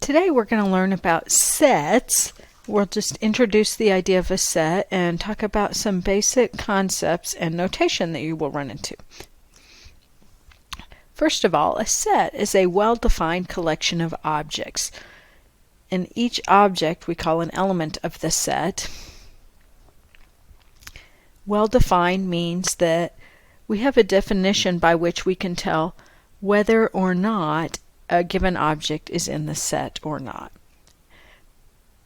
Today we're going to learn about sets. We'll just introduce the idea of a set and talk about some basic concepts and notation that you will run into. First of all, a set is a well-defined collection of objects. And each object we call an element of the set. Well-defined means that we have a definition by which we can tell whether or not a given object is in the set or not.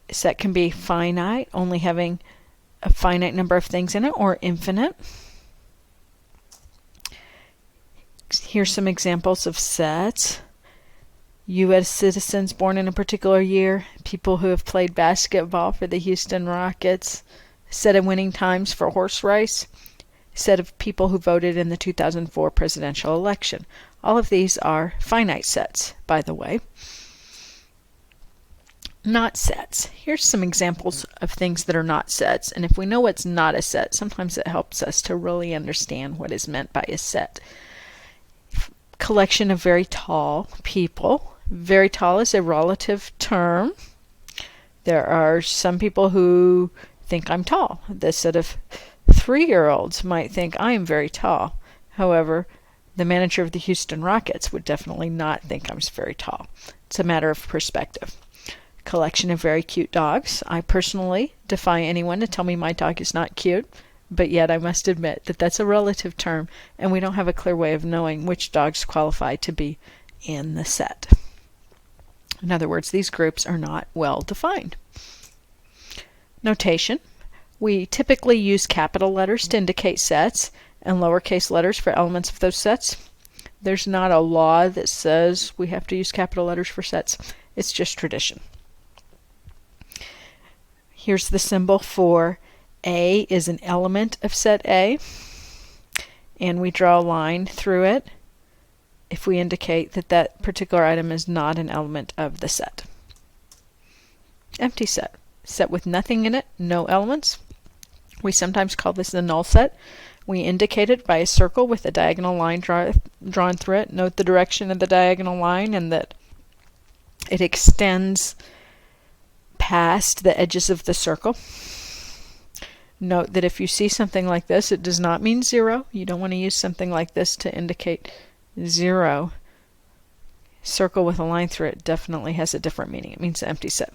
A set can be finite, only having a finite number of things in it, or infinite. Here's some examples of sets. U.S. citizens born in a particular year, people who have played basketball for the Houston Rockets, set of winning times for a horse race, set of people who voted in the 2004 presidential election. All of these are finite sets, by the way. Not sets. Here's some examples of things that are not sets, and if we know what's not a set, sometimes it helps us to really understand what is meant by a set. Collection of very tall people. Very tall is a relative term. There are some people who think I'm tall. This set of 3-year-olds might think I am very tall. However, the manager of the Houston Rockets would definitely not think I'm very tall. It's a matter of perspective. Collection of very cute dogs. I personally defy anyone to tell me my dog is not cute, but yet I must admit that that's a relative term, and we don't have a clear way of knowing which dogs qualify to be in the set. In other words, these groups are not well defined. Notation. We typically use capital letters to indicate sets and lowercase letters for elements of those sets. There's not a law that says we have to use capital letters for sets. It's just tradition. Here's the symbol for A is an element of set A, and we draw a line through it if we indicate that that particular item is not an element of the set. Empty set. Set with nothing in it, no elements. We sometimes call this the null set. We indicate it by a circle with a diagonal line drawn through it. Note the direction of the diagonal line and that it extends past the edges of the circle. Note that if you see something like this, it does not mean 0. You don't want to use something like this to indicate 0. Circle with a line through it definitely has a different meaning. It means an empty set.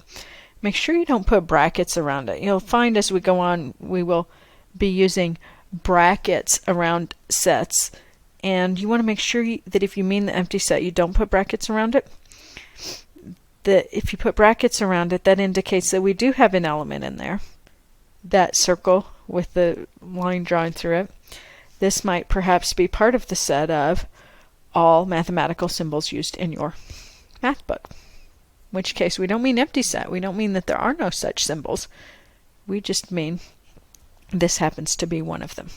Make sure you don't put brackets around it. You'll find as we go on, we will be using brackets around sets, and you want to make sure that if you mean the empty set, you don't put brackets around it. That if you put brackets around it, that indicates that we do have an element in there. That circle with the line drawn through it. This might perhaps be part of the set of all mathematical symbols used in your math book. In which case, we don't mean empty set. We don't mean that there are no such symbols. We just mean this happens to be one of them.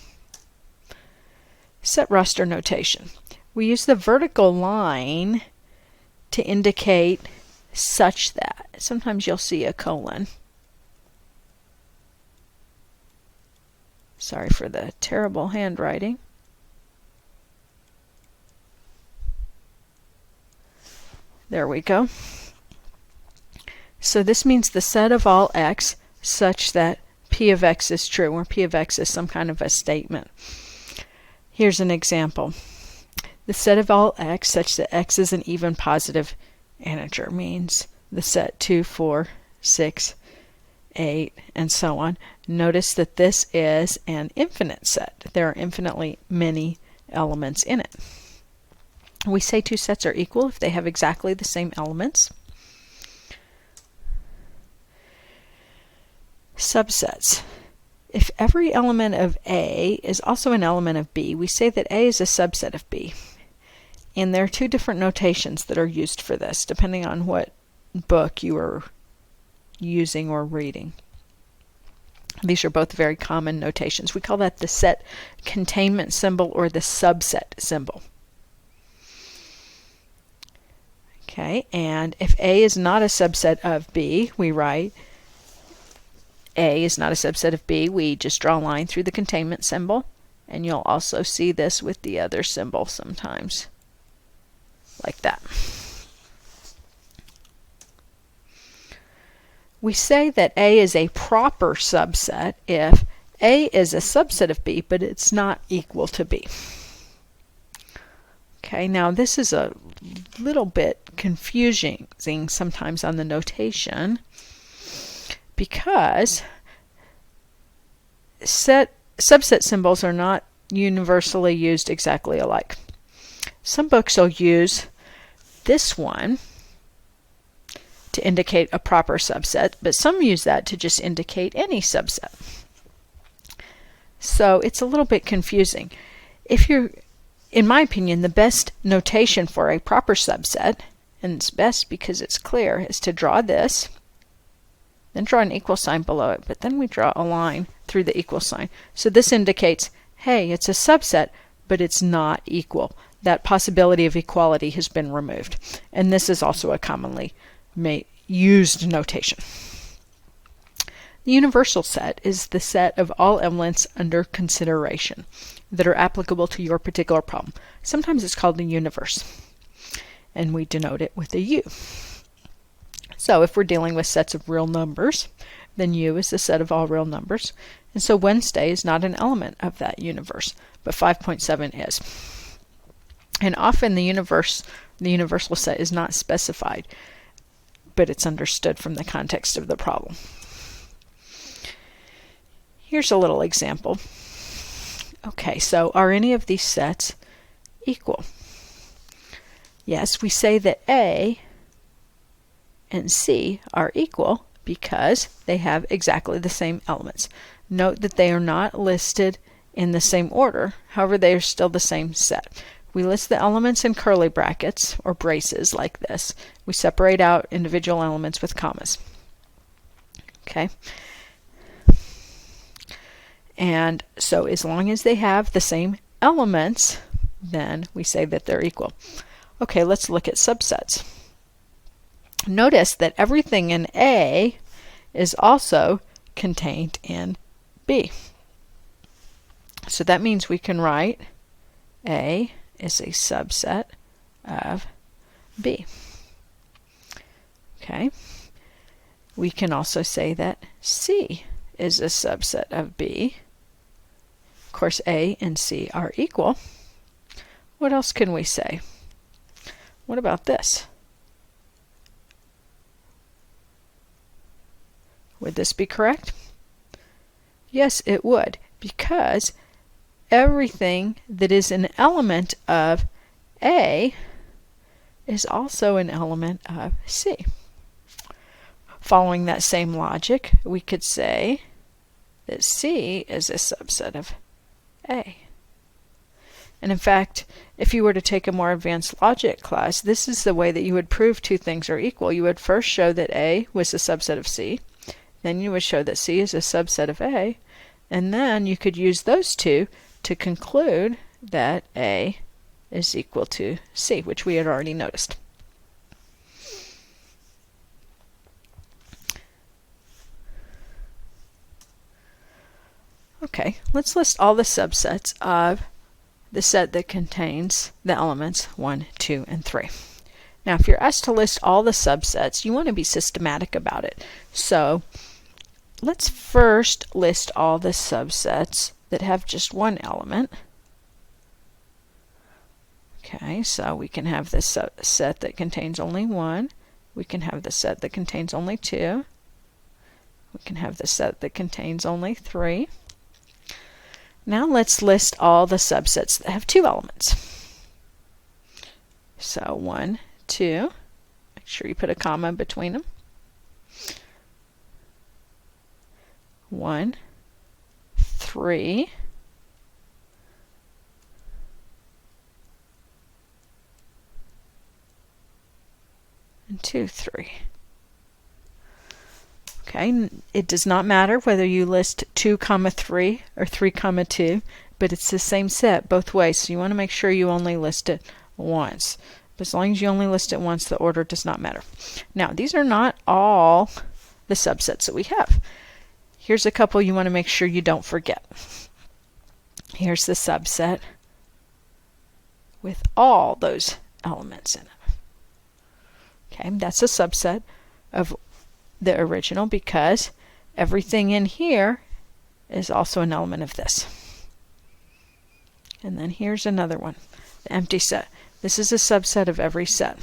Set roster notation. We use the vertical line to indicate such that. Sometimes you'll see a colon. Sorry for the terrible handwriting. There we go. So this means the set of all x such that p of x is true, where p of x is some kind of a statement. Here's an example. The set of all x such that x is an even positive integer means the set 2, 4, 6, 8, and so on. Notice that this is an infinite set. There are infinitely many elements in it. We say two sets are equal if they have exactly the same elements. Subsets. If every element of A is also an element of B, we say that A is a subset of B. And there are two different notations that are used for this, depending on what book you are using or reading. These are both very common notations. We call that the set containment symbol or the subset symbol. Okay, and if A is not a subset of B, we write A is not a subset of B. We just draw a line through the containment symbol, and you'll also see this with the other symbol sometimes, like that. We say that A is a proper subset if A is a subset of B, but it's not equal to B. Okay, now this is a little bit confusing sometimes on the notation because subset symbols are not universally used exactly alike. Some books will use this one to indicate a proper subset, but some use that to just indicate any subset. So it's a little bit confusing. In my opinion, the best notation for a proper subset, and it's best because it's clear, is to draw this, then draw an equal sign below it, but then we draw a line through the equal sign. So this indicates, hey, it's a subset, but it's not equal. That possibility of equality has been removed. And this is also a commonly used notation. The universal set is the set of all elements under consideration that are applicable to your particular problem. Sometimes it's called the universe, and we denote it with a U. So if we're dealing with sets of real numbers, then U is the set of all real numbers. And so Wednesday is not an element of that universe, but 5.7 is. And often the universal set is not specified, but it's understood from the context of the problem. Here's a little example. Okay, so are any of these sets equal? Yes, we say that A and C are equal because they have exactly the same elements. Note that they are not listed in the same order, however they are still the same set. We list the elements in curly brackets or braces like this. We separate out individual elements with commas. Okay? And so as long as they have the same elements, then we say that they're equal. Okay, let's look at subsets. Notice that everything in A is also contained in B. So that means we can write A is a subset of B. Okay. We can also say that C is a subset of B. Of course, A and C are equal. What else can we say? What about this? Would this be correct? Yes, it would, because everything that is an element of A is also an element of C. Following that same logic, we could say that C is a subset of A. And in fact, if you were to take a more advanced logic class, this is the way that you would prove two things are equal. You would first show that A was a subset of C, then you would show that C is a subset of A, and then you could use those two to conclude that A is equal to C, which we had already noticed. Okay, let's list all the subsets of the set that contains the elements 1, 2, and 3. Now, if you're asked to list all the subsets, you want to be systematic about it. So let's first list all the subsets that have just one element. Okay, so we can have this set that contains only 1. We can have the set that contains only 2. We can have the set that contains only 3. Now let's list all the subsets that have 2 elements. So 1, 2. Make sure you put a comma between them. 1, 3. And 2, 3. Okay, it does not matter whether you list 2, 3 or 3, 2, but it's the same set both ways, so you want to make sure you only list it once. But as long as you only list it once, the order does not matter. Now, these are not all the subsets that we have. Here's a couple you want to make sure you don't forget. Here's the subset with all those elements in it. Okay, that's a subset of the original because everything in here is also an element of this. And then here's another one, the empty set. This is a subset of every set.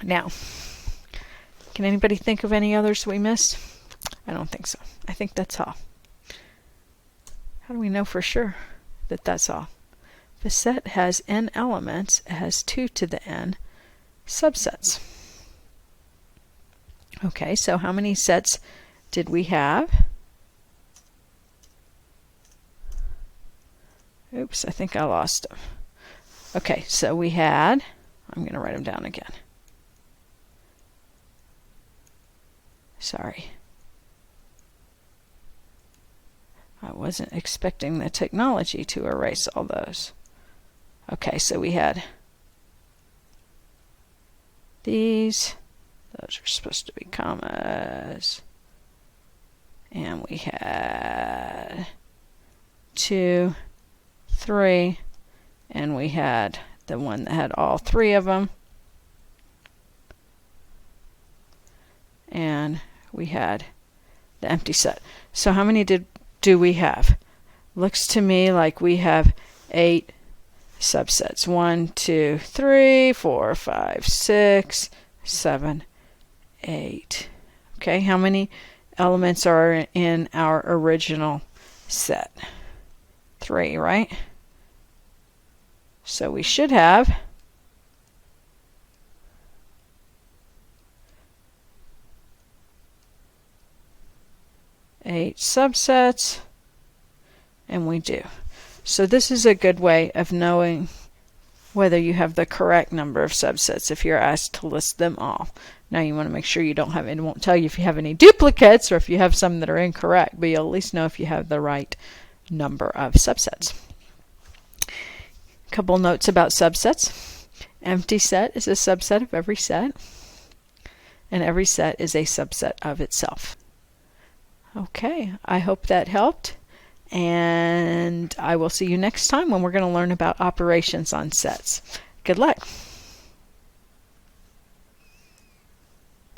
Now, can anybody think of any others we missed? I don't think so. I think that's all. How do we know for sure that that's all? If a set has n elements, it has 2 to the n subsets. Okay, so how many sets did we have? Oops, I think I lost them. Okay, so we had, I'm going to write them down again. Sorry. I wasn't expecting the technology to erase all those. Okay, so we had these. Those are supposed to be commas. And we had 2, 3, and we had the one that had all 3 of them. And we had the empty set. So how many do we have? Looks to me like we have 8 subsets. 1, 2, 3, 4, 5, 6, 7, 8. Okay, how many elements are in our original set? 3, right? So we should have 8 subsets, and we do. So this is a good way of knowing whether you have the correct number of subsets if you're asked to list them all. Now you want to make sure you don't have, it won't tell you if you have any duplicates or if you have some that are incorrect, but you'll at least know if you have the right number of subsets. A couple notes about subsets. Empty set is a subset of every set, and every set is a subset of itself. Okay, I hope that helped, and I will see you next time when we're going to learn about operations on sets. Good luck.